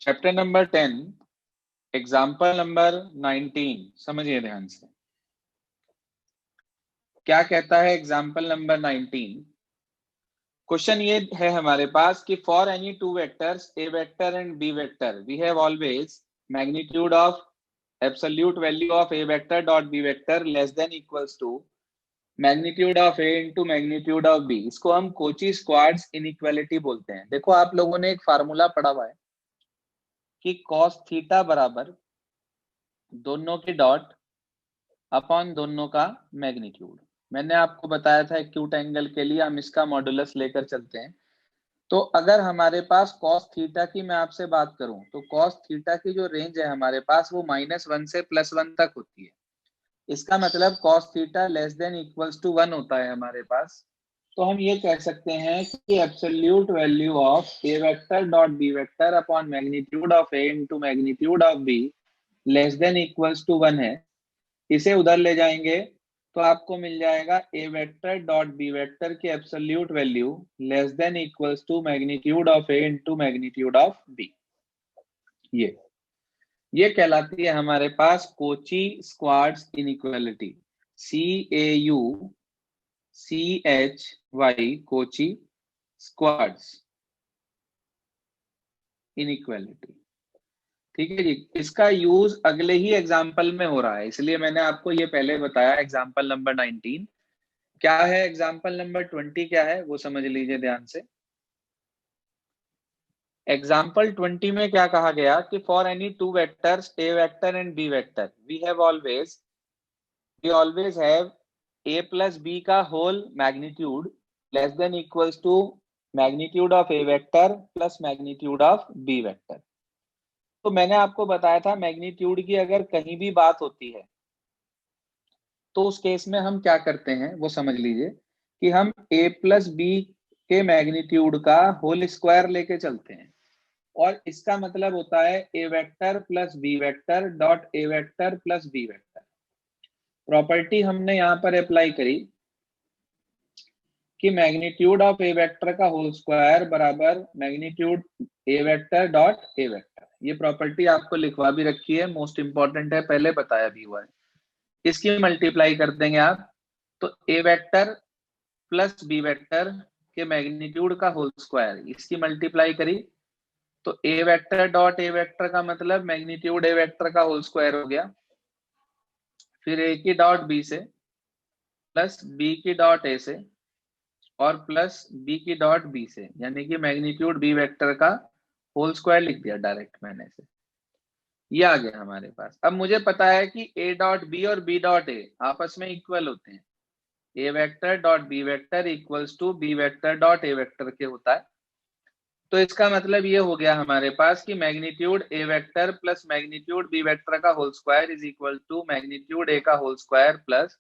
Chapter number 10 example number 19 समझिए ध्यान से। क्या कहता है एग्जाम्पल नंबर 19? क्वेश्चन ये है हमारे पास कि for any two vectors A vector and B vector we have always magnitude of absolute value of A vector dot B vector less than equals to magnitude of A into magnitude of B. इसको हम Kochi Schwarz inequality बोलते हैं। देखो आप लोगों ने एक formula पढ़ा हुआ है कि कॉस थीटा बराबर दोनों की डॉट अपॉन दोनों का मैग्नीट्यूड। मैंने आपको बताया था एक्यूट एंगल के लिए हम इसका मॉडुलस लेकर चलते हैं। तो अगर हमारे पास कॉस थीटा की मैं आपसे बात करूं तो कॉस थीटा की जो रेंज है हमारे पास वो -1 से +1 तक होती है। इसका मतलब cos theta less than equals to 1 होता है हमारे पास। तो हम ये कह सकते हैं कि absolute value of A vector dot B vector upon magnitude of A into magnitude of B less than equals to 1 है। इसे उधर ले जाएंगे तो आपको मिल जाएगा A vector dot B vector की absolute value less than equals to magnitude of A into magnitude of B. ये कहलाती है हमारे पास Cauchy Schwarz inequality, CAUCHY Cauchy Schwarz inequality. ठीक है जी। इसका यूज अगले ही एग्जाम्पल में हो रहा है, इसलिए मैंने आपको ये पहले बताया एग्जाम्पल नंबर 19 क्या है, एग्जाम्पल नंबर 20 क्या है वो समझ लीजिए ध्यान से। एग्जाम्पल 20 में क्या कहा गया कि for any two vectors A vector and B vector we always have a plus b का whole magnitude less than equals to magnitude of A vector plus magnitude of b vector. तो मैंने आपको बताया था मैग्नीट्यूड की अगर कहीं भी बात होती है तो उस केस में हम क्या करते हैं वो समझ लीजिए कि हम a प्लस बी के मैग्नीट्यूड का होल स्क्वायर लेके चलते हैं और इसका मतलब होता है a vector plus B vector dot a vector plus B vector. Property हमने यहां पर अप्लाई करी कि मैग्नीट्यूड ऑफ ए वेक्टर का होल स्क्वायर बराबर magnitude A vector dot a vector. ये प्रॉपर्टी आपको लिखवा भी रखी है, मोस्ट इंपॉर्टेंट है, पहले बताया भी हुआ है। इसकी मल्टीप्लाई कर देंगे आप तो A vector plus B vector के मैग्नीट्यूड का होल स्क्वायर, इसकी मल्टीप्लाई करी तो A vector dot a vector का मतलब मैग्नीट्यूड ए वेक्टर का होल स्क्वायर हो गया, फिर ए की डॉट बी से प्लस बी की डॉट ए से और प्लस बी की डॉट बी से, यानी कि मैग्नीट्यूड बी वेक्टर का होल स्क्वायर लिख दिया डायरेक्ट मैंने से। ये आ गया हमारे पास। अब मुझे पता है कि ए डॉट बी और बी डॉट ए आपस में इक्वल होते हैं, a vector dot B vector equals to b vector dot a vector के होता है। तो इसका मतलब ये हो गया हमारे पास कि मैग्नीट्यूड ए vector plus magnitude b vector का whole square is equal to magnitude a का whole square plus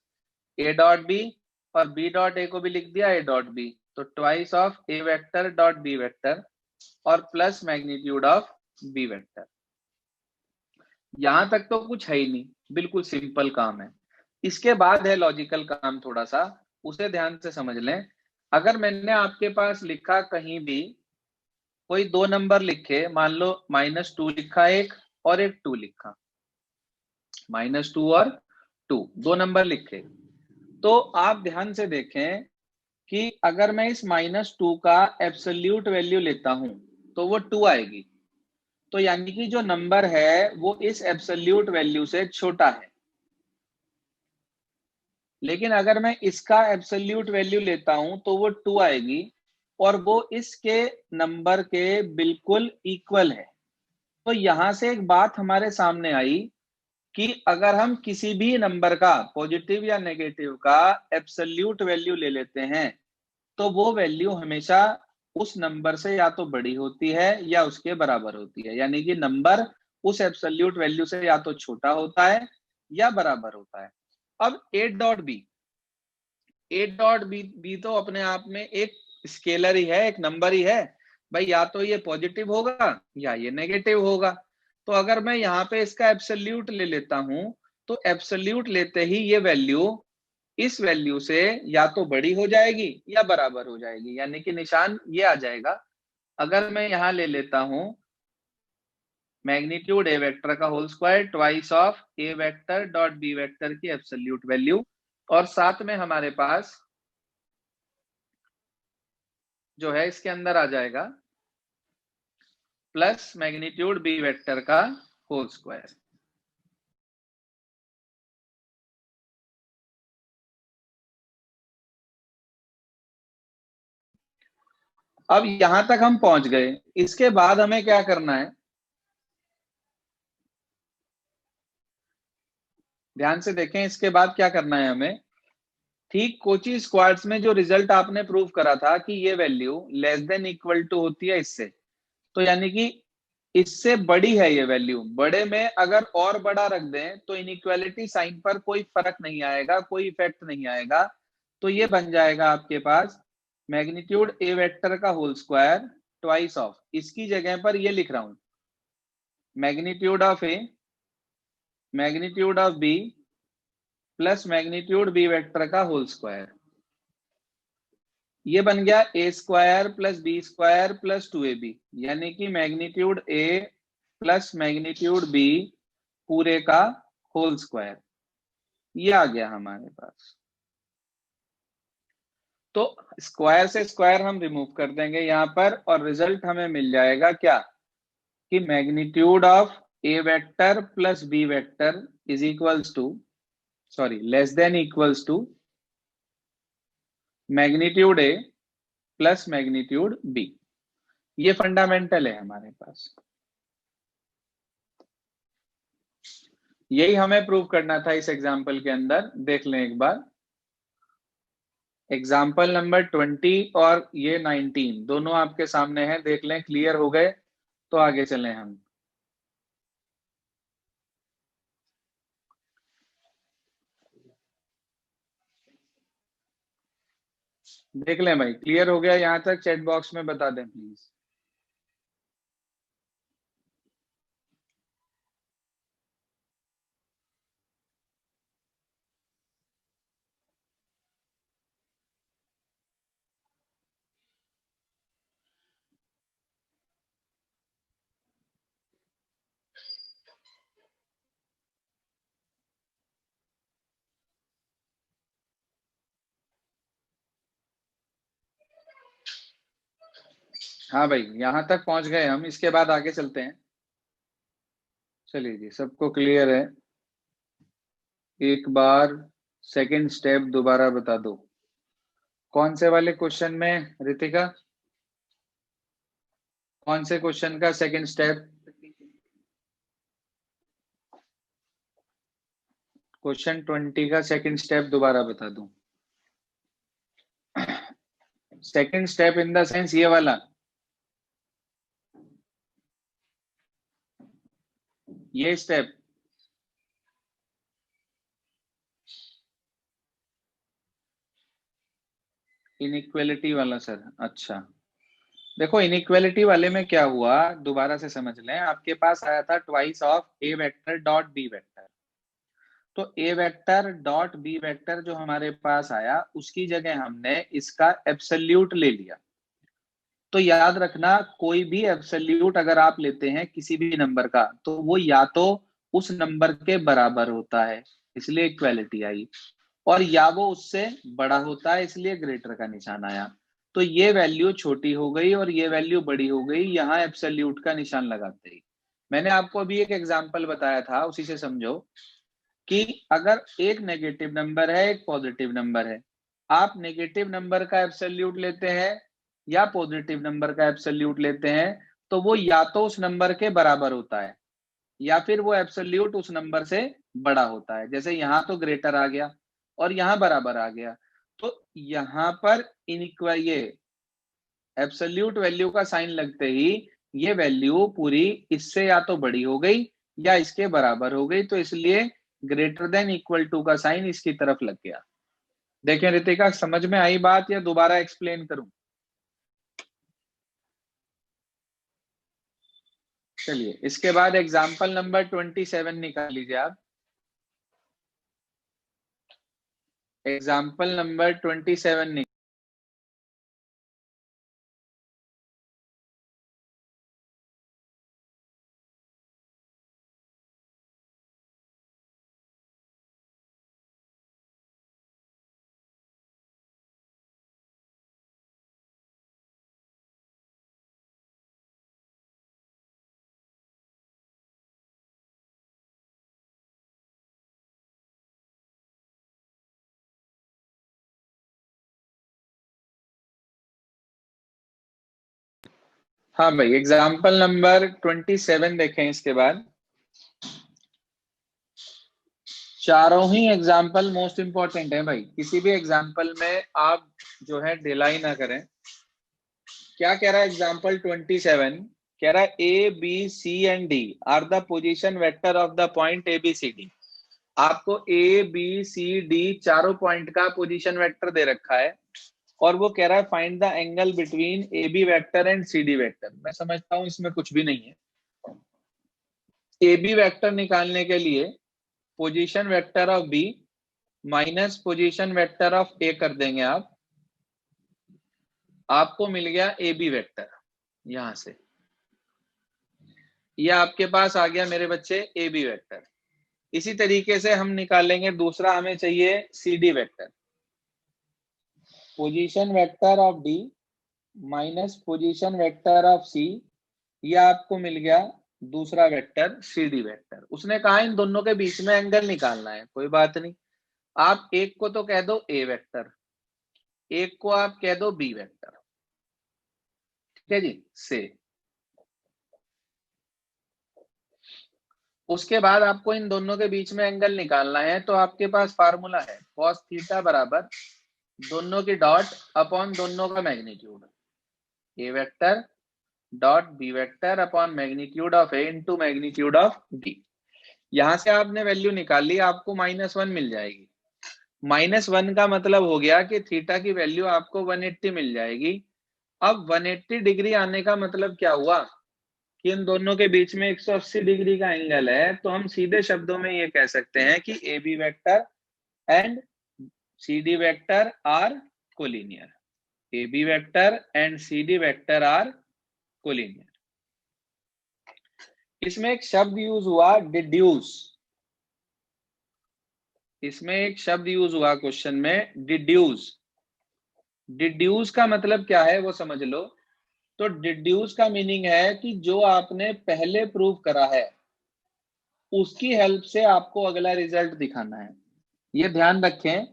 a dot b और बी डॉट ए को भी लिख दिया ए डॉट बी, तो twice of A vector dot B vector और plus magnitude of b vector. यहां तक तो कुछ है ही नहीं, बिल्कुल सिंपल काम है। इसके बाद है लॉजिकल काम, थोड़ा सा उसे ध्यान से समझ लें। अगर मैंने आपके पास लिखा कहीं भी कोई दो नंबर लिखे, मान लो -2 लिखा एक और एक 2 लिखा, -2 और 2 दो नंबर लिखे, तो आप ध्यान से देखें कि अगर मैं इस -2 का एब्सोल्यूट वैल्यू लेता हूं तो वो 2 आएगी। तो यानी कि जो नंबर है वो इस एब्सोल्यूट वैल्यू से छोटा है। लेकिन अगर मैं इसका एब्सोल्यूट वैल्यू लेता हूं तो वो 2 आएगी और वो इसके नंबर के बिल्कुल इक्वल है। तो यहां से एक बात हमारे सामने आई कि अगर हम किसी भी नंबर का पॉजिटिव या नेगेटिव का एब्सोल्यूट वैल्यू ले लेते हैं तो वो वैल्यू हमेशा उस नंबर से या तो बड़ी होती है या उसके बराबर होती है, यानी कि नंबर उस एब्सोल्यूट वैल्यू से या तो छोटा होता है या बराबर होता है। अब ए डॉट बी तो अपने आप में एक स्केलर ही है, एक नंबर ही है भाई, या तो ये पॉजिटिव होगा या ये नेगेटिव होगा। तो अगर मैं यहाँ पे इसका एब्सोल्यूट ले लेता हूं तो एब्सोल्यूट लेते ही ये वैल्यू इस वैल्यू से या तो बड़ी हो जाएगी या बराबर हो जाएगी, यानी कि निशान ये आ जाएगा। अगर मैं यहां ले लेता हूं मैग्नीट्यूड ए वेक्टर का whole square twice of A vector dot B vector की एब्सोल्यूट वैल्यू, और साथ में हमारे पास जो है इसके अंदर आ जाएगा प्लस मैग्नीट्यूड बी वेक्टर का होल स्क्वायर। अब यहां तक हम पहुंच गए, इसके बाद हमें क्या करना है, ध्यान से देखें, इसके बाद क्या करना है हमें। ठीक कोची स्क्वाड्स में जो रिजल्ट आपने प्रूव करा था कि ये value less than equal to होती है इससे, तो यानी कि इससे बड़ी है ये वैल्यू, बड़े में अगर और बड़ा रख दें तो इनइक्वालिटी साइन पर कोई फर्क नहीं आएगा, कोई इफेक्ट नहीं आएगा। तो ये बन जाएगा आपके पास मैग्नीट्यूड ए वेक्टर का होल स्क्वायर ट्वाइस ऑफ, इसकी जगह पर ये लिख रहा हूं magnitude of a magnitude of b plus magnitude b vector का होल स्क्वायर। ये बन गया a square plus b square plus 2ab, यानी कि मैग्नीट्यूड ए प्लस मैग्नीट्यूड बी पूरे का होल स्क्वायर। ये आ गया हमारे पास। तो स्क्वायर से स्क्वायर हम रिमूव कर देंगे यहां पर, और रिजल्ट हमें मिल जाएगा क्या कि magnitude of A vector plus B vector is equals to, sorry less than equals to magnitude A plus magnitude B. ये फंडामेंटल है हमारे पास, यही हमें प्रूव करना था इस एग्जाम्पल के अंदर। देख लें एक बार, एग्जाम्पल नंबर 20 और ये 19 दोनों आपके सामने हैं, देख लें, क्लियर हो गए तो आगे चलें हम। देख लें भाई, क्लियर हो गया यहां तक, चैट बॉक्स में बता दें प्लीज। हाँ भाई, यहां तक पहुंच गए हम, इसके बाद आगे चलते हैं। चलिए जी, सबको क्लियर है? एक बार सेकंड स्टेप दोबारा बता दो, कौन से वाले क्वेश्चन में रितिका, कौन से क्वेश्चन का सेकंड स्टेप? क्वेश्चन 20 का सेकंड स्टेप दोबारा बता दूं? Second step in the sense ये वाला, ये स्टेप, इनइक्वालिटी वाला सर? अच्छा, देखो इनइक्वालिटी वाले में क्या हुआ, दोबारा से समझ लें। आपके पास आया था twice of A vector dot B vector, तो A vector dot B vector जो हमारे पास आया उसकी जगह हमने इसका एब्सोल्यूट ले लिया। तो याद रखना, कोई भी एब्सोल्यूट अगर आप लेते हैं किसी भी नंबर का, तो वो या तो उस नंबर के बराबर होता है, इसलिए इक्वालिटी आई, और या वो उससे बड़ा होता है, इसलिए ग्रेटर का निशान आया। तो ये वैल्यू छोटी हो गई और ये वैल्यू बड़ी हो गई यहाँ एब्सोल्यूट का निशान लगाते ही। मैंने आपको अभी एक एग्जांपल बताया था, उसी से समझो कि अगर एक नेगेटिव नंबर है एक पॉजिटिव नंबर है, आप नेगेटिव नंबर का एब्सोल्यूट लेते हैं या पॉजिटिव नंबर का एब्सोल्यूट लेते हैं, तो वो या तो उस नंबर के बराबर होता है या फिर वो एब्सोल्यूट उस नंबर से बड़ा होता है। जैसे यहाँ तो ग्रेटर आ गया और यहाँ बराबर आ गया, तो यहाँ पर इनइक्वल ये एब्सोल्यूट वैल्यू का साइन लगते ही ये वैल्यू पूरी इससे या तो बड़ी हो गई या इसके बराबर हो गई, तो इसलिए ग्रेटर देन इक्वल टू का साइन इसकी तरफ लग गया। देखें रितिका, समझ में आई बात या दोबारा एक्सप्लेन करूं? चलिए, इसके बाद एग्जांपल नंबर 27 निकाल लीजिए आप। एग्जाम्पल नंबर 27 हाँ भाई, एग्जाम्पल नंबर 27 देखें। इसके बाद चारों ही एग्जाम्पल मोस्ट इंपॉर्टेंट है भाई। किसी भी एग्जाम्पल में आप जो है डिलाई ना करें। क्या कह रहा है एग्जाम्पल 27? कह रहा है A B C and D are the position vector of the point A B C D. आपको ए बी सी डी चारों पॉइंट का पोजीशन वेक्टर दे रखा है और वो कह रहा है find the angle between A B vector and C D vector. मैं समझता हूं इसमें कुछ भी नहीं है। ए बी वेक्टर निकालने के लिए position vector of b minus position vector of a कर देंगे आप, आपको मिल गया ए बी वेक्टर। यहां से ये आपके पास आ गया मेरे बच्चे ए बी वेक्टर। इसी तरीके से हम निकालेंगे दूसरा, हमें चाहिए c D vector. Position vector of d minus position vector of c, ये आपको मिल गया दूसरा वेक्टर सी डी वेक्टर। उसने कहा इन दोनों के बीच में एंगल निकालना है। कोई बात नहीं, आप एक को तो कह दो ए वेक्टर, एक को आप कह दो बी वेक्टर। ठीक है जी। से उसके बाद आपको इन दोनों के बीच में एंगल निकालना है, तो आपके पास फार्मूला है cos थीटा बराबर दोनों की डॉट अपॉन दोनों का magnitude, A vector dot B vector upon magnitude of A into magnitude of B. यहां से आपने वैल्यू निकाल ली, आपको -1 मिल जाएगी। -1 का मतलब हो गया कि थीटा की वैल्यू आपको 180 मिल जाएगी। अब 180 डिग्री आने का मतलब क्या हुआ कि इन दोनों के बीच में 180 डिग्री का एंगल है। तो हम सीधे शब्दों में ये कह सकते हैं कि A B vector and C D vector are collinear. A B vector and C D vector are collinear. इसमें एक शब्द यूज हुआ डिड्यूस। इसमें एक शब्द यूज हुआ क्वेश्चन में, डिड्यूस। डिड्यूस का मतलब क्या है वो समझ लो। तो डिड्यूस का मीनिंग है कि जो आपने पहले प्रूव करा है उसकी हेल्प से आपको अगला रिजल्ट दिखाना है। ये ध्यान रखें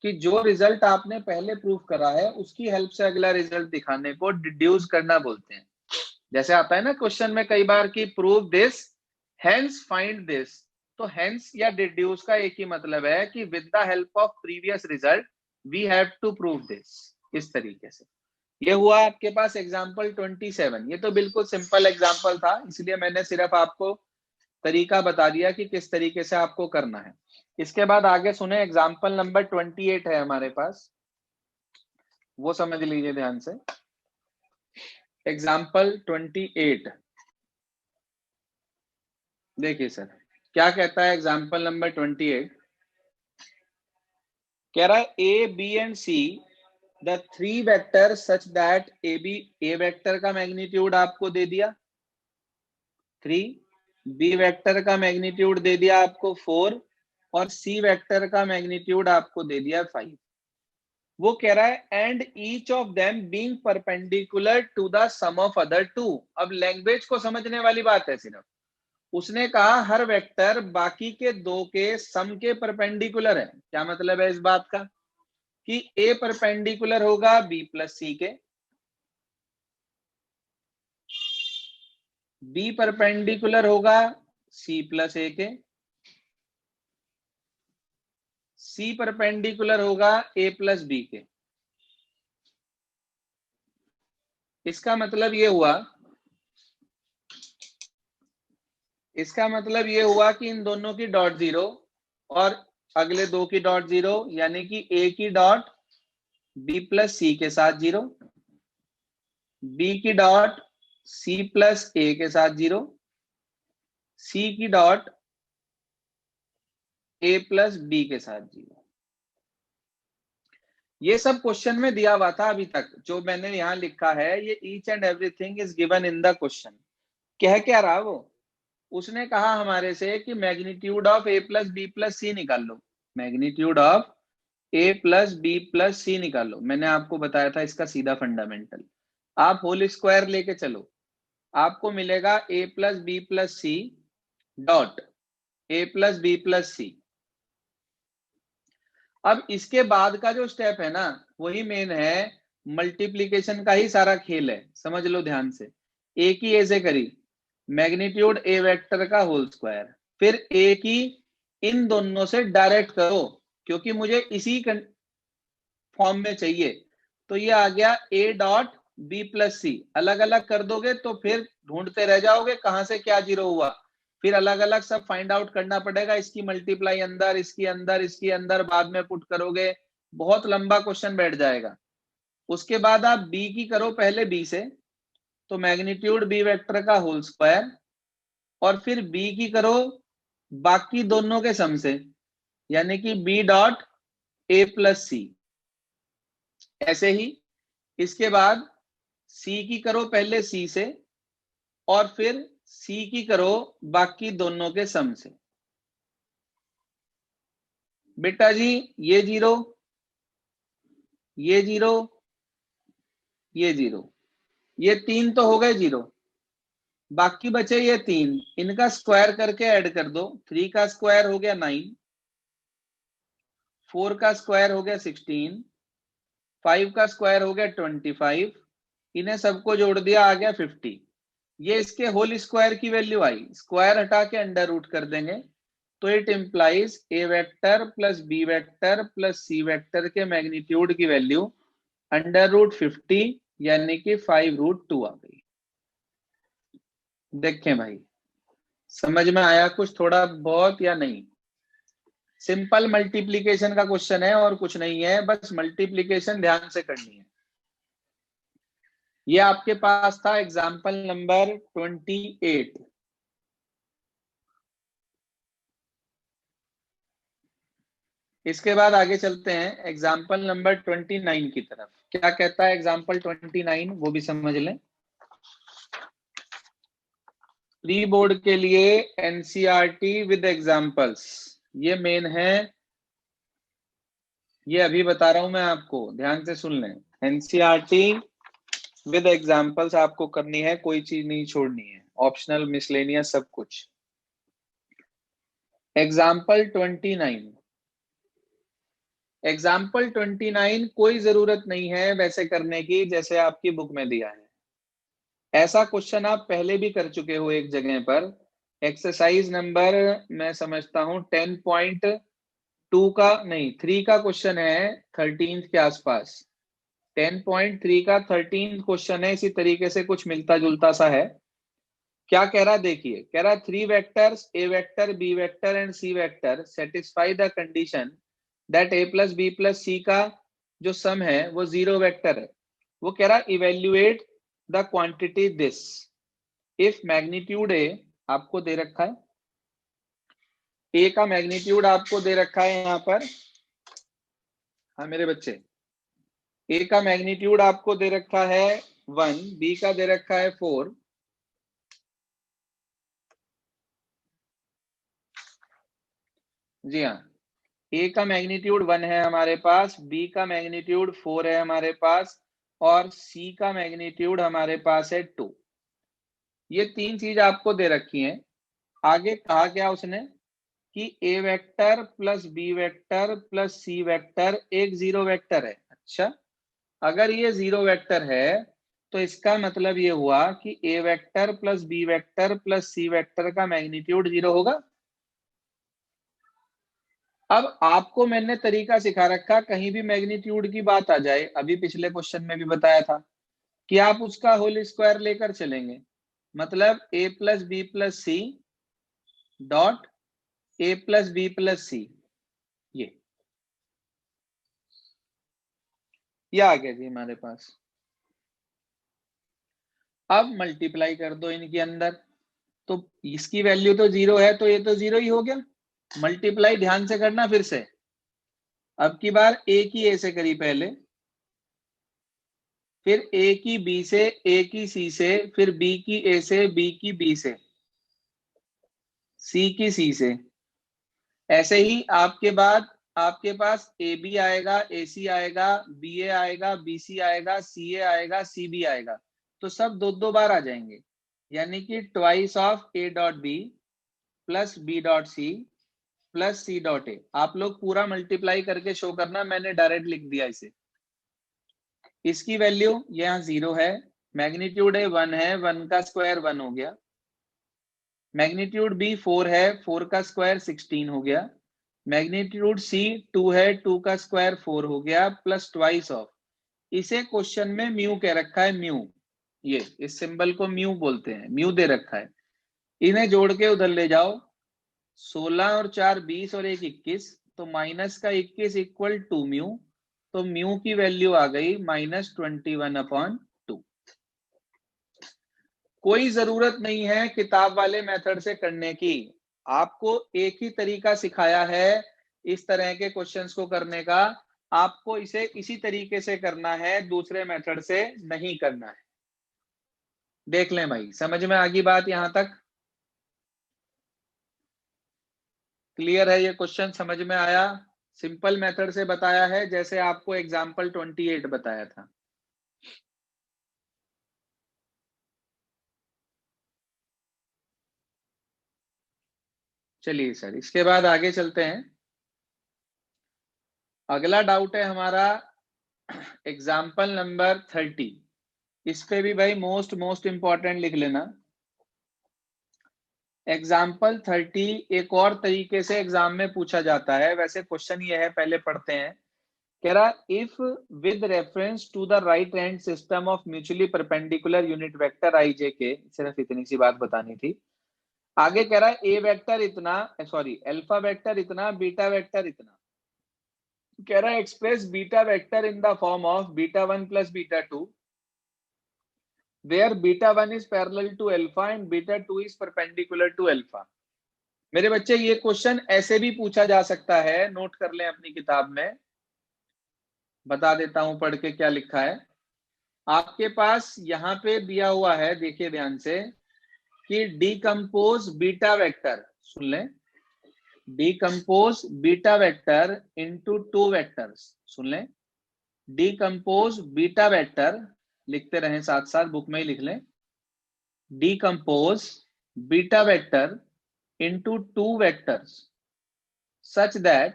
कि जो रिजल्ट आपने पहले प्रूव करा है उसकी हेल्प से अगला रिजल्ट दिखाने को डिड्यूस करना बोलते हैं। जैसे आता है ना क्वेश्चन में कई बार कि prove this hence find this. तो हेंस या डिड्यूस का एक ही मतलब है कि with the help of previous result we have to prove this. इस तरीके से ये हुआ आपके पास एग्जाम्पल 27। ये तो बिल्कुल सिंपल एग्जाम्पल था, इसलिए मैंने सिर्फ आपको तरीका बता दिया कि किस तरीके से आपको करना है। इसके बाद आगे सुने, एग्जाम्पल नंबर 28 है हमारे पास, वो समझ लीजिए ध्यान से। एग्जाम्पल 28 देखिए सर क्या कहता है। एग्जाम्पल नंबर 28 कह रहा है A B and C the three vector such that A B, A vector का मैग्नीट्यूड आपको दे दिया 3, बी वेक्टर का मैग्नीट्यूड दे दिया आपको 4 और सी वेक्टर का मैग्नीट्यूड आपको दे दिया 5। वो कह रहा है and each of them being perpendicular to the sum of other two. अब लैंग्वेज को समझने वाली बात है सिर्फ। उसने कहा हर वेक्टर बाकी के दो के सम के परपेंडिकुलर है। क्या मतलब है इस बात का कि ए परपेंडिकुलर होगा बी प्लस सी के, बी परपेंडिकुलर होगा सी प्लस ए के, सी परपेंडिकुलर होगा ए प्लस बी के। इसका मतलब ये हुआ, इसका मतलब ये हुआ कि इन दोनों की डॉट 0 और अगले दो की डॉट 0, यानी कि ए की डॉट बी प्लस सी के साथ 0, बी की डॉट सी प्लस ए के साथ 0, सी की डॉट ए प्लस बी के साथ 0। ये सब क्वेश्चन में दिया हुआ था अभी तक। जो मैंने यहां लिखा है ये each and everything is given in the question. कह क्या रहा वो, उसने कहा हमारे से कि magnitude of a plus b plus c निकाल लो। Magnitude of a plus b plus c निकालो। मैंने आपको बताया था इसका सीधा फंडामेंटल। आप होल स्क्वायर लेके चलो, आपको मिलेगा a plus b plus C dot a plus b plus c. अब इसके बाद का जो स्टेप है ना वही मेन है, मल्टीप्लीकेशन का ही सारा खेल है। समझ लो ध्यान से। ए की ए से करी, मैग्नीट्यूड ए वेक्टर का होल स्क्वायर, फिर ए की इन दोनों से डायरेक्ट करो क्योंकि मुझे इसी फॉर्म में चाहिए, तो ये आ गया ए डॉट बी प्लस सी। अलग अलग कर दोगे तो फिर ढूंढते रह जाओगे कहां से क्या जीरो हुआ, फिर अलग अलग सब फाइंड आउट करना पड़ेगा, इसकी मल्टीप्लाई अंदर, इसकी अंदर, इसकी अंदर बाद में पुट करोगे, बहुत लंबा क्वेश्चन बैठ जाएगा। उसके बाद आप बी की करो पहले बी से, तो मैग्नीट्यूड बी वेक्टर का होल स्क्वायर, और फिर बी की करो बाकी दोनों के सम से, यानी कि बी डॉट ए प्लस सी। ऐसे ही इसके बाद सी की करो पहले सी से, और फिर सी की करो बाकी दोनों के सम से। बेटा जी ये जीरो, ये जीरो, ये जीरो, ये तीन तो हो गए जीरो, बाकी बचे ये तीन, इनका स्क्वायर करके ऐड कर दो। 3 का स्क्वायर हो गया 9, 4 का स्क्वायर हो गया 16, 5 का स्क्वायर हो गया 25, इन्हें सबको जोड़ दिया आ गया 50। ये इसके होल स्क्वायर की वैल्यू आई, स्क्वायर हटा के अंडर रूट कर देंगे, तो it implies A vector plus B vector plus C vector के मैग्नीट्यूड की वैल्यू अंडर रूट 50, यानी कि 5√2 आ गई। देखें भाई समझ में आया कुछ थोड़ा बहुत या नहीं? सिंपल मल्टीप्लीकेशन का क्वेश्चन है और कुछ नहीं है, बस मल्टीप्लीकेशन ध्यान से करनी है। ये आपके पास था एग्जाम्पल नंबर 28। इसके बाद आगे चलते हैं एग्जाम्पल नंबर 29 की तरफ। क्या कहता है एग्जाम्पल 29, वो भी समझ लें। प्री बोर्ड के लिए एनसीईआरटी विद एग्जाम्पल्स, ये मेन है, ये अभी बता रहा हूं मैं आपको, ध्यान से सुन लें। एनसीईआरटी विद एग्जाम्पल्स आपको करनी है, कोई चीज नहीं छोड़नी है, ऑप्शनल मिसलेनियस सब कुछ। एग्जाम्पल 29, एग्जाम्पल 29 कोई जरूरत नहीं है वैसे करने की जैसे आपकी बुक में दिया है। ऐसा क्वेश्चन आप पहले भी कर चुके हो एक जगह पर, एक्सरसाइज नंबर मैं समझता हूं 10.2 का नहीं 3 का क्वेश्चन है, 13 के आसपास। 10.3 का 13 क्वेश्चन है, इसी तरीके से कुछ मिलता जुलता सा है। क्या कह रहा देखिए, कह रहा 3 vectors A vector b vector and c vector satisfy the condition that a plus b plus c का जो सम है वो 0 वेक्टर है। वो कह रहा evaluate the quantity this if magnitude ए आपको दे रखा है, ए का मैग्नीट्यूड आपको दे रखा है यहां पर, हाँ मेरे बच्चे, ए का मैग्नीट्यूड आपको दे रखा है 1, बी का दे रखा है 4, जी हाँ, ए का मैग्नीट्यूड 1 है हमारे पास, बी का मैग्नीट्यूड 4 है हमारे पास, और सी का मैग्नीट्यूड हमारे पास है 2। ये तीन चीज आपको दे रखी हैं। आगे कहा क्या उसने कि a vector plus B vector plus C vector एक 0 वेक्टर है। अच्छा, अगर ये 0 वेक्टर है तो इसका मतलब ये हुआ कि a vector plus B vector plus C vector का मैग्नीट्यूड 0 होगा। अब आपको मैंने तरीका सिखा रखा, कहीं भी मैग्नीट्यूड की बात आ जाए, अभी पिछले क्वेश्चन में भी बताया था कि आप उसका होल स्क्वायर लेकर चलेंगे, मतलब a plus b plus C dot a plus b plus c, ये आ गया जी हमारे पास। अब मल्टीप्लाई कर दो इनके अंदर, तो इसकी वैल्यू तो 0 है तो ये तो 0 ही हो गया। मल्टीप्लाई ध्यान से करना फिर से, अब की बार ए की ए से करी पहले, फिर ए की बी से, ए की सी से, फिर बी की ए से, बी की बी से, सी की सी से। ऐसे ही आपके बाद आपके पास ए बी आएगा, ए सी आएगा, बी ए आएगा, बी सी आएगा, सी ए आएगा, सी बी आएगा, तो सब दो दो बार आ जाएंगे, यानी कि twice of A dot B plus B dot C plus C dot A. आप लोग पूरा मल्टीप्लाई करके शो करना, मैंने डायरेक्ट लिख दिया इसे। इसकी वैल्यू यहाँ 0 है, मैग्नीट्यूड ए 1 है, 1 का स्क्वायर 1 हो गया। मैग्नीट्यूड बी 4 है, 4 का स्क्वायर 16 हो गया। मैग्नीट्यूड सी 2 है, 2 का स्क्वायर 4 हो गया, प्लस ट्वाइस ऑफ, इसे क्वेश्चन में म्यू कह रखा है, म्यू, ये इस सिंबल को म्यू बोलते हैं, म्यू दे रखा है। इन्हें जोड़ के उधर ले जाओ, 16 और 4 20 और 1 21, तो माइनस का 21 इक्वल टू म्यू, तो म्यू की वैल्यू आ गई -21/2। कोई जरूरत नहीं है किताब वाले मेथड से करने की, आपको एक ही तरीका सिखाया है इस तरह के क्वेश्चंस को करने का, आपको इसे इसी तरीके से करना है, दूसरे मेथड से नहीं करना है। देख लें भाई, समझ में आ गई बात यहां तक? क्लियर है ये क्वेश्चन, समझ में आया? सिंपल मेथड से बताया है, जैसे आपको एग्जांपल 28 बताया था। चलिए सर, इसके बाद आगे चलते हैं। अगला डाउट है हमारा एग्जाम्पल नंबर 30। इस पे भी भाई मोस्ट इंपॉर्टेंट लिख लेना। एग्जाम्पल 30 एक और तरीके से एग्जाम में पूछा जाता है, वैसे क्वेश्चन ये है, पहले पढ़ते हैं। कह रहा if with reference to the right hand system of mutually perpendicular unit vector i j k, सिर्फ इतनी सी बात बतानी थी। आगे कह रहा है ए वेक्टर इतना, सॉरी अल्फा वेक्टर इतना, बीटा वेक्टर इतना। कह रहा है express beta vector in the form of β1 + β2 where β1 is parallel to alpha and β2 is perpendicular to alpha। मेरे बच्चे ये क्वेश्चन ऐसे भी पूछा जा सकता है, नोट कर लें अपनी किताब में, बता देता हूं पढ़ के क्या लिखा है। आपके पास यहां पे दिया हुआ है, देखिए ध्यान से, कि डीकंपोज बीटा वेक्टर, सुन लें, decompose beta vector into 2 vectors, सुन लें, डीकंपोज बीटा वेक्टर, लिखते रहें साथ साथ, बुक में ही लिख लें, decompose beta vector into 2 vectors such that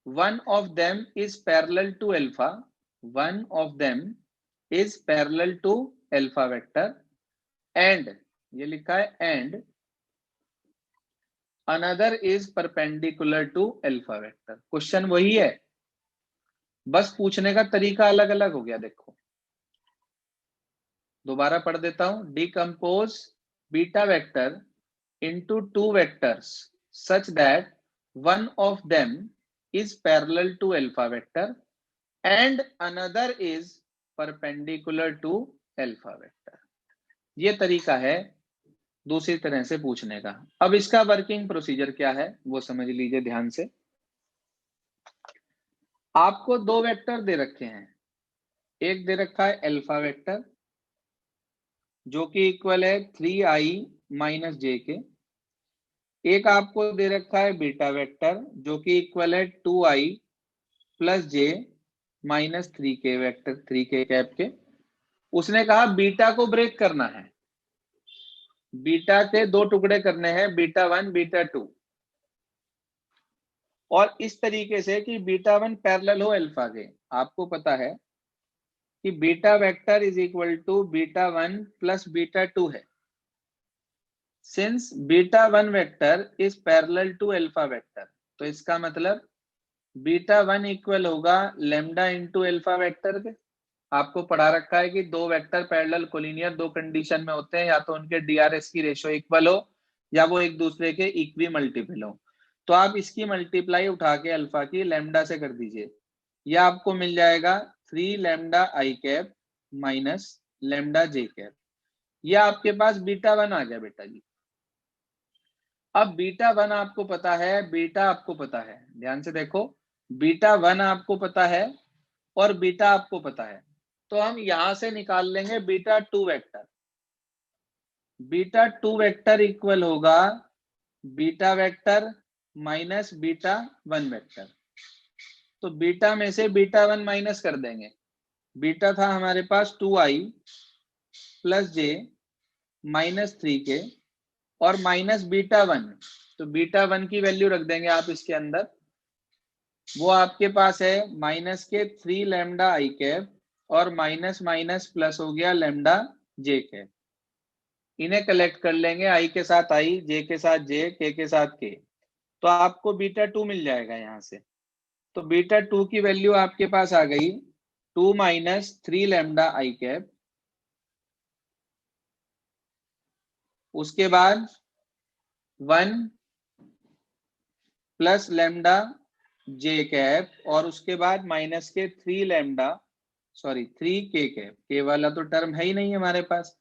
one of them is parallel to alpha, one of them is parallel to alpha vector and, ये लिखा है and another is perpendicular to alpha vector। Question वही है, बस पूछने का तरीका अलग अलग हो गया। देखो दोबारा पढ़ देता हूं, decompose beta vector into 2 vectors such that one of them is parallel to alpha vector and another is perpendicular to alpha vector। ये तरीका है दूसरी तरह से पूछने का। अब इसका वर्किंग प्रोसीजर क्या है वो समझ लीजिए ध्यान से। आपको 2 वेक्टर दे रखे हैं, एक दे रखा है अल्फा वेक्टर जो कि इक्वल है 3i - j के, एक आपको दे रखा है बीटा वेक्टर जो कि इक्वल है 2i + j - 3k vector, 3k cap के। उसने कहा बीटा को ब्रेक करना है, बीटा के 2 टुकड़े करने हैं, β1 β2, और इस तरीके से कि β1 पैरेलल हो अल्फा के। आपको पता है कि beta vector is equal to β1 + β2 है। Since β1 vector is parallel to alpha vector, तो इसका मतलब β1 इक्वल होगा लैम्डा इंटू अल्फा वेक्टर के। आपको पढ़ा रखा है कि 2 वेक्टर पैरेलल कोलिनियर 2 कंडीशन में होते हैं, या तो उनके डीआरएस की रेशियो इक्वल हो या वो एक दूसरे के इक्वी मल्टीपल हो। तो आप इसकी मल्टीप्लाई उठा के अल्फा की लैम्डा से कर दीजिए, यह आपको मिल जाएगा 3 लैम्डा आई कैप माइनस लैम्डा जे कैप। यह आपके पास β1 आ गया बेटा जी। अब β1 आपको पता है, बीटा आपको पता है, ध्यान से देखो, β1 आपको पता है और बीटा आपको पता है, तो हम यहां से निकाल लेंगे β2 वेक्टर। β2 वेक्टर इक्वल होगा बीटा वेक्टर माइनस β1 वेक्टर। तो बीटा में से β1 माइनस कर देंगे, बीटा था हमारे पास 2i + j - 3k और माइनस β1, तो β1 की वैल्यू रख देंगे आप इसके अंदर, वो आपके पास है माइनस के 3 लैम्डा आई कैप और माइनस माइनस प्लस हो गया लैम्डा जे कैप, इन्हें कलेक्ट कर लेंगे, आई के साथ आई, जे के साथ जे, के साथ के, तो आपको बीटा 2 मिल जाएगा यहाँ से। तो बीटा 2 की वैल्यू आपके पास आ गई 2 माइनस 3 लैम्डा आई कैप, उसके बाद 1 प्लस लैम्डा जे कैप, और उसके बाद माइनस के 3 लैम्डा, सॉरी 3 के कैप, के वाला तो टर्म है ही नहीं हमारे पास।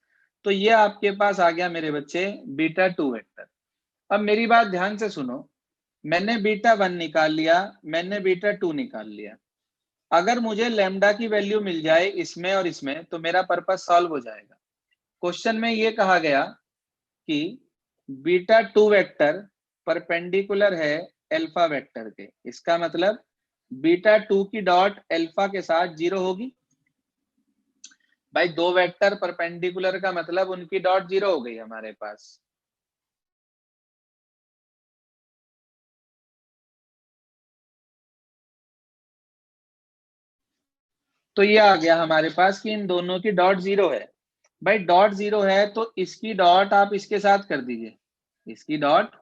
तो ये आपके पास आ गया मेरे बच्चे बीटा 2 वेक्टर। अब मेरी बात ध्यान से सुनो, मैंने बीटा 1 निकाल लिया, मैंने बीटा 2 निकाल लिया। अगर मुझे लैम्डा की वैल्यू मिल जाए इसमें और इसमें तो मेरा पर्पस सॉल्व हो जाएगा। क्वेश्चन में ये कहा गया कि बीटा 2 वेक्टर परपेंडिकुलर है अल्फा वेक्टर के, इसका मतलब बीटा 2 की डॉट अल्फा के साथ 0 होगी। भाई दो वेक्टर परपेंडिकुलर का मतलब उनकी डॉट 0 हो गई हमारे पास। तो ये आ गया हमारे पास कि इन दोनों की डॉट 0 है। भाई डॉट 0 है तो इसकी डॉट आप इसके साथ कर दीजिए, इसकी डॉट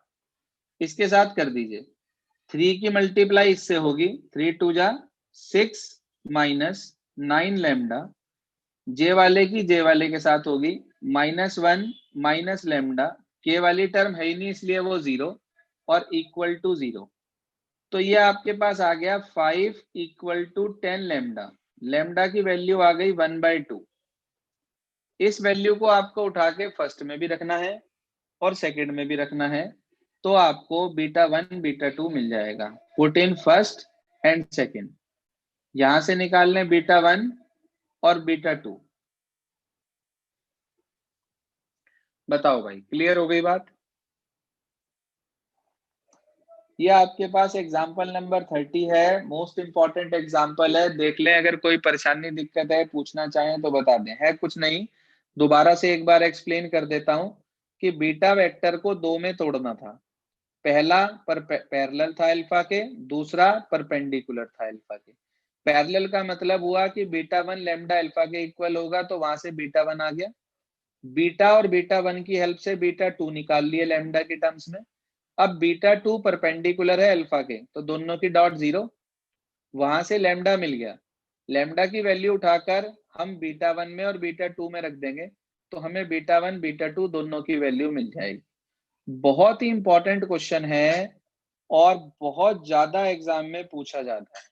इसके साथ कर दीजिए। 3 की मल्टीप्लाई इससे होगी, 3 2 जा 6 माइनस 9 लैम्डा, जे वाले की जे वाले के साथ होगी -1 माइनस लैम्डा, के वाली टर्म है ही नहीं इसलिए वो 0, और इक्वल टू 0। तो ये आपके पास आ गया 5 इक्वल टू 10 लैम्डा। लैम्डा की वैल्यू आ गई 1/2। इस वैल्यू को आपको उठा के फर्स्ट में भी रखना है और सेकंड में भी रखना है, तो आपको बीटा 1 बीटा 2 मिल जाएगा। Put in first and second, यहां से निकाल लें बीटा 1 और बीटा 2। बताओ भाई, क्लियर हो गई बात? ये आपके पास एग्जाम्पल नंबर 30 है, मोस्ट इंपॉर्टेंट एग्जाम्पल है, देख लें, अगर कोई परेशानी दिक्कत है पूछना चाहें तो बता दें। है कुछ नहीं, दोबारा से एक बार एक्सप्लेन कर देता हूं कि बीटा वेक्टर को दो में तोड़ना था। पहला पैरेलल था अल्फा के, दूसरा परपेंडिकुलर था अल्फा के। पैरेलल का मतलब हुआ कि बीटा 1 लैम्डा अल्फा के इक्वल होगा, तो वहां से बीटा 1 आ गया। बीटा और बीटा 1 की हेल्प से बीटा 2 निकाल लिए लैम्डा के टर्म्स में। अब बीटा 2 परपेंडिकुलर है अल्फा के, तो दोनों की डॉट 0, वहां से लैम्डा मिल गया। लैम्डा की वैल्यू उठाकर हम बीटा 1 में और बीटा 2 में रख देंगे, तो हमें बीटा 1 बीटा 2 दोनों की वैल्यू मिल जाएगी। बहुत ही इंपॉर्टेंट क्वेश्चन है और बहुत ज्यादा एग्जाम में पूछा जाता है,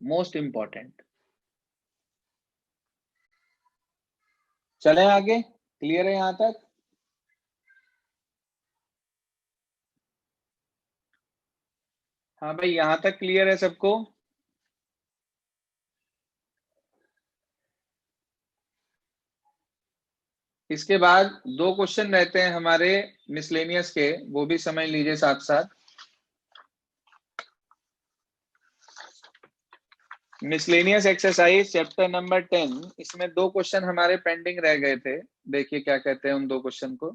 मोस्ट इंपॉर्टेंट। चलें आगे, क्लियर है यहां तक? हाँ भाई, यहां तक क्लियर है सबको? इसके बाद दो क्वेश्चन रहते हैं हमारे मिसलेनियस के, वो भी समझ लीजिए साथ साथ। मिसलेनियस एक्सरसाइज चैप्टर नंबर 10, इसमें दो क्वेश्चन हमारे पेंडिंग रह गए थे। देखिए क्या कहते हैं उन दो क्वेश्चन को।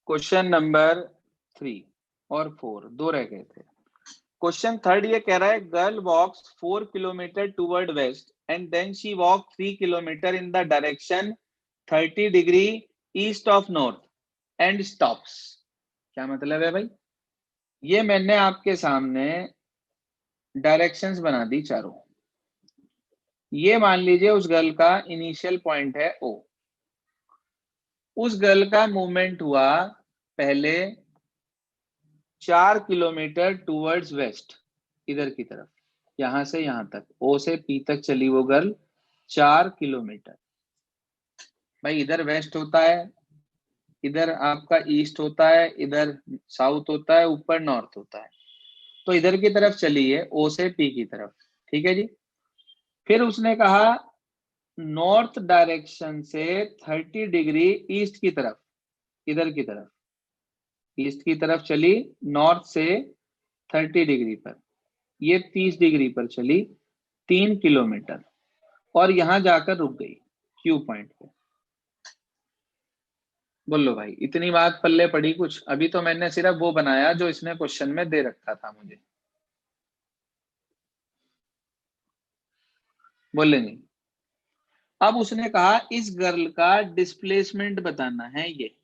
क्वेश्चन नंबर 3 और 4 दो रह गए थे। क्वेश्चन थर्ड ये कह रहा है, girl walks 4 kilometre toward west and then she walk 3 kilometre in the direction 30 degree east of north and stops. क्या मतलब है भाई? ये मैंने आपके सामने डायरेक्शंस बना दी चारों। ये मान लीजिए उस गर्ल का इनिशियल पॉइंट है ओ, उस गर्ल का मूवमेंट हुआ पहले 4 किलोमीटर टूवर्ड्स वेस्ट, इधर की तरफ, यहां से यहां तक, ओ से पी तक चली वो गर्ल 4 किलोमीटर। भाई इधर वेस्ट होता है, इधर आपका ईस्ट होता है, इधर साउथ होता है, ऊपर नॉर्थ होता है, तो इधर की तरफ चली है ओ से पी की तरफ। ठीक है जी। फिर उसने कहा नॉर्थ डायरेक्शन से 30 डिग्री ईस्ट की तरफ, इधर की तरफ, ईस्ट की तरफ चली नॉर्थ से 30 डिग्री पर, ये 30 डिग्री पर चली 3 किलोमीटर, और यहां जाकर रुक गई क्यू पॉइंट पे। बोलो भाई, इतनी बात पल्ले पड़ी कुछ? अभी तो मैंने सिर्फ वो बनाया जो इसने क्वेश्चन में दे रखा था मुझे। बोले नहीं। अब उसने कहा इस गर्ल का डिस्प्लेसमेंट बताना है, ये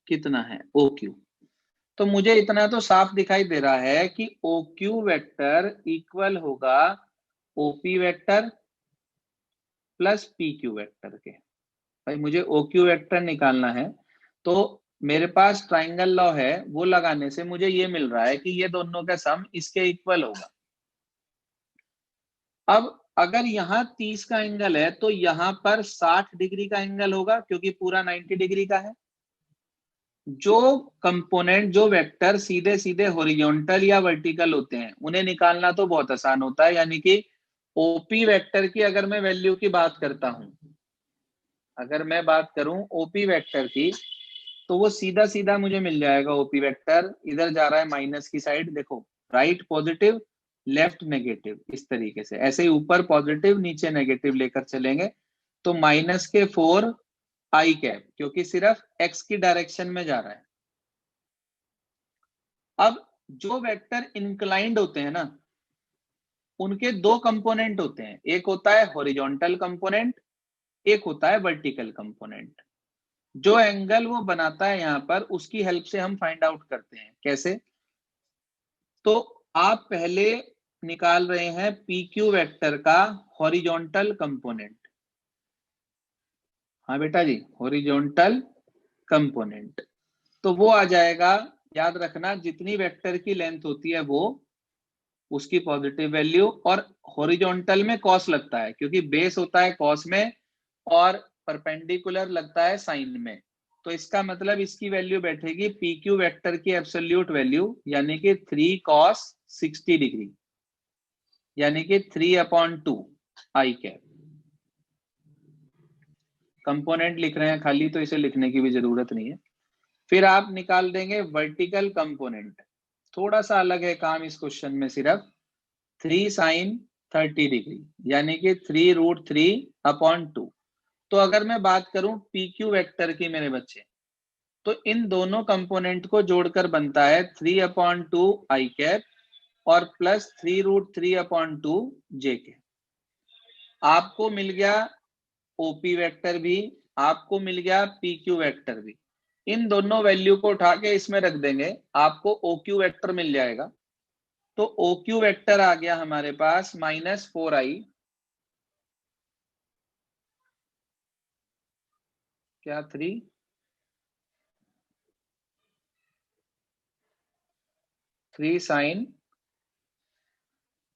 कितना है ओ क्यू। तो मुझे इतना तो साफ दिखाई दे रहा है कि ओ क्यू वेक्टर इक्वल होगा OP vector plus P Q vector के। भाई मुझे ओ क्यू वेक्टर निकालना है, तो मेरे पास ट्राइंगल लॉ है, वो लगाने से मुझे ये मिल रहा है कि ये दोनों का सम इसके इक्वल होगा। अब अगर यहाँ 30 का एंगल है तो यहाँ पर 60 डिग्री का एंगल होगा, क्योंकि पूरा 90 डिग्री का है। जो कंपोनेंट, जो वेक्टर सीधे सीधे हॉरिजॉन्टल या वर्टिकल होते हैं, उन्हें निकालना तो बहुत आसान होता है। यानी कि ओपी वेक्टर की अगर मैं वैल्यू की बात करता हूं, अगर मैं बात करूं ओपी वेक्टर की, तो वो सीधा सीधा मुझे मिल जाएगा। ओपी वेक्टर इधर जा रहा है माइनस की साइड, देखो, राइट पॉजिटिव लेफ्ट नेगेटिव, इस तरीके से, ऐसे ही ऊपर पॉजिटिव नीचे नेगेटिव लेकर चलेंगे। तो माइनस के 4 आई कैप, क्योंकि सिर्फ एक्स की डायरेक्शन में जा रहा है। अब जो वेक्टर इंक्लाइंड होते हैं ना, उनके दो कंपोनेंट होते हैं, एक होता है हॉरिजॉन्टल कंपोनेंट, एक होता है वर्टिकल कंपोनेंट। जो एंगल वो बनाता है यहाँ पर, उसकी हेल्प से हम फाइंड आउट करते हैं। कैसे? तो आप पहले निकाल रहे हैं पी क्यू वेक्टर का हॉरिजॉन्टल कंपोनेंट। हाँ बेटा जी, हॉरिजॉन्टल कंपोनेंट, तो वो आ जाएगा, याद रखना, जितनी वेक्टर की लेंथ होती है वो उसकी पॉजिटिव वैल्यू, और हॉरिजॉन्टल में कॉस लगता है, क्योंकि बेस होता है कॉस में और परपेंडिकुलर लगता है साइन में। तो इसका मतलब इसकी वैल्यू बैठेगी पी क्यू वेक्टर की एब्सोल्यूट वैल्यू, यानी कि 3 cos 60 डिग्री, यानी कि 3/2 आई कैप। कंपोनेंट लिख रहे हैं खाली, तो इसे लिखने की भी जरूरत नहीं है। फिर आप निकाल देंगे वर्टिकल कंपोनेंट। थोड़ा सा अलग है काम इस क्वेश्चन में, सिर्फ 3 sin 30 डिग्री, यानी कि 3√3/2। तो अगर मैं बात करूं पी क्यू वेक्टर की मेरे बच्चे, तो इन दोनों कंपोनेंट को जोड़कर बनता है 3/2 आई कैप और प्लस 3√3/2 जे के। आपको मिल गया ओपी वेक्टर भी, आपको मिल गया पी क्यू वेक्टर भी। इन दोनों वैल्यू को उठा के इसमें रख देंगे, आपको ओ क्यू वेक्टर मिल जाएगा। तो ओ क्यू वेक्टर आ गया हमारे पास -4i, क्या 3 sin,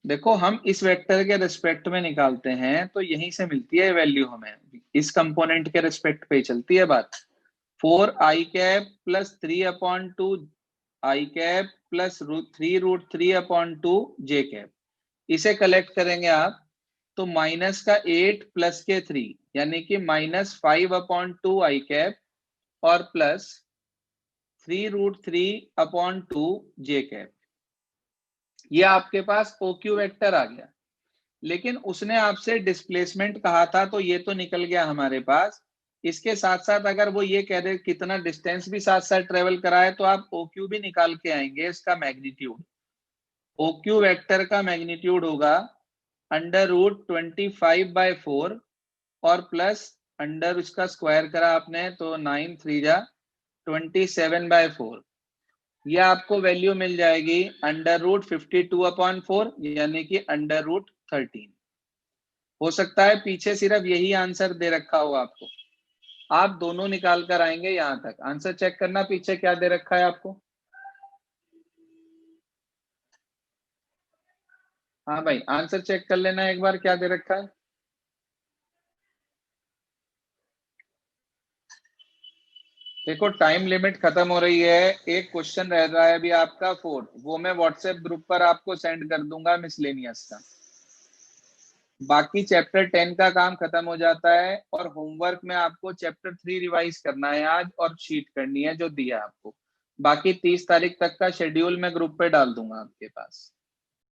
देखो हम इस वेक्टर के रिस्पेक्ट में निकालते हैं तो यहीं से मिलती है वैल्यू हमें, इस कंपोनेंट के रिस्पेक्ट पे ही चलती है बात। 4i प्लस 3/2 आई कैप प्लस 3√3/2 जे कैप। इसे कलेक्ट करेंगे आप, तो माइनस का 8 प्लस के 3, यानी कि -5/2 आई कैप और प्लस 3√3/2 जे कैप। ये आपके पास ओ क्यू वेक्टर आ गया। लेकिन उसने आपसे डिस्प्लेसमेंट कहा था, तो ये तो निकल गया हमारे पास। इसके साथ साथ अगर वो ये कह दे कितना डिस्टेंस भी साथ साथ ट्रेवल करा है, तो आप ओ क्यू भी निकाल के आएंगे, इसका मैग्नीट्यूड। ओ क्यू वेक्टर का मैग्नीट्यूड होगा √25/4 और प्लस अंडर उसका स्क्वायर करा आपने तो 9 3 जा 27/4। ये आपको वैल्यू मिल जाएगी √52/4, यानी कि √13। हो सकता है पीछे सिर्फ यही आंसर दे रखा हो आपको, आप दोनों निकाल कर आएंगे यहां तक। आंसर चेक करना पीछे क्या दे रखा है आपको। हाँ भाई, आंसर चेक कर लेना एक बार, क्या दे रखा है। देखो टाइम लिमिट खत्म हो रही है, एक क्वेश्चन रह रहा है अभी आपका 4, वो मैं व्हाट्सएप ग्रुप पर आपको सेंड कर दूंगा, मिसलेनियस का। बाकी चैप्टर 10 का काम खत्म हो जाता है, और होमवर्क में आपको चैप्टर 3 रिवाइज करना है आज, और शीट करनी है जो दिया आपको। बाकी 30 तारीख तक का शेड्यूल मैं ग्रुप पे डाल दूंगा आपके पास।